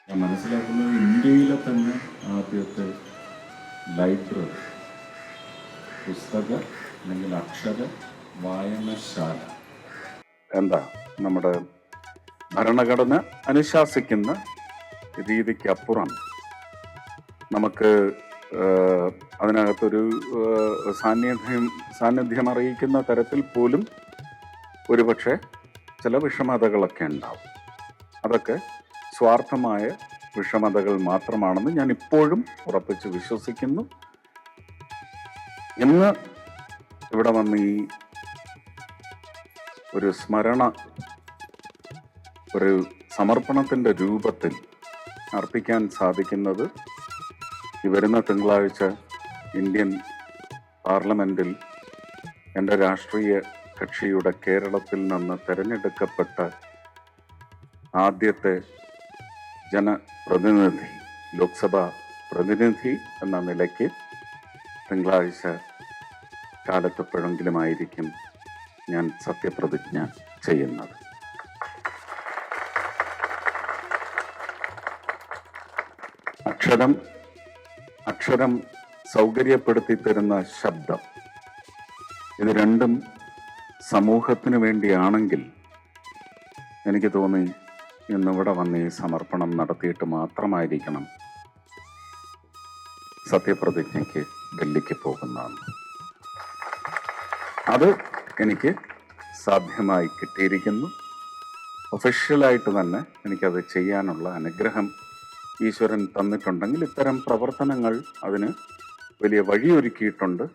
ഞാൻ മനസ്സിലാക്കുന്നത് ഇന്ത്യയിലെ തന്നെ ആദ്യത്തെ ലൈബ്രറി, പുസ്തക അല്ലെങ്കിൽ അക്ഷര വായനശാല. എന്താ നമ്മുടെ ഭരണഘടന അനുശാസിക്കുന്ന രീതിക്കപ്പുറം നമുക്ക് അതിനകത്തൊരു സാന്നിധ്യം അറിയിക്കുന്ന തരത്തിൽ പോലും ഒരുപക്ഷെ ചില വിഷമതകളൊക്കെ ഉണ്ടാവും. അതൊക്കെ സ്വാർത്ഥമായ വിഷമതകൾ മാത്രമാണെന്ന് ഞാൻ ഇപ്പോഴും ഉറപ്പിച്ച് വിശ്വസിക്കുന്നു. ഇന്ന് ഇവിടെ വന്ന് ഈ ഒരു സ്മരണ, ഒരു സമർപ്പണത്തിൻ്റെ രൂപത്തിൽ അർപ്പിക്കാൻ സാധിക്കുന്നത് ഈ വരുന്ന തിങ്കളാഴ്ച ഇന്ത്യൻ പാർലമെൻറ്റിൽ എൻ്റെ രാഷ്ട്രീയ കക്ഷിയുടെ കേരളത്തിൽ നിന്ന് തിരഞ്ഞെടുക്കപ്പെട്ട ആദ്യത്തെ ജനപ്രതിനിധി, ലോക്സഭാ പ്രതിനിധി എന്ന നിലയ്ക്ക് തിങ്കളാഴ്ച കാലത്തെപ്പോഴെങ്കിലുമായിരിക്കും ഞാൻ സത്യപ്രതിജ്ഞ ചെയ്യുന്നത്. അക്ഷരം സൗകര്യപ്പെടുത്തി തരുന്ന ശബ്ദം, ഇത് രണ്ടും സമൂഹത്തിന് വേണ്ടിയാണെങ്കിൽ എനിക്ക് തോന്നി ഇന്നിവിടെ വന്ന് ഈ സമർപ്പണം നടത്തിയിട്ട് മാത്രമായിരിക്കണം സത്യപ്രതിജ്ഞയ്ക്ക് ഡൽഹിക്ക് പോകുന്നതെന്ന്. അത് എനിക്ക് സാധ്യമായി കിട്ടിയിരിക്കുന്നു. ഒഫീഷ്യലായിട്ട് തന്നെ എനിക്കത് ചെയ്യാനുള്ള അനുഗ്രഹം ഈശ്വരൻ തന്നിട്ടുണ്ടെങ്കിൽ ഇത്തരം പ്രവർത്തനങ്ങൾ അതിന് വലിയ വഴിയൊരുക്കിയിട്ടുണ്ട്.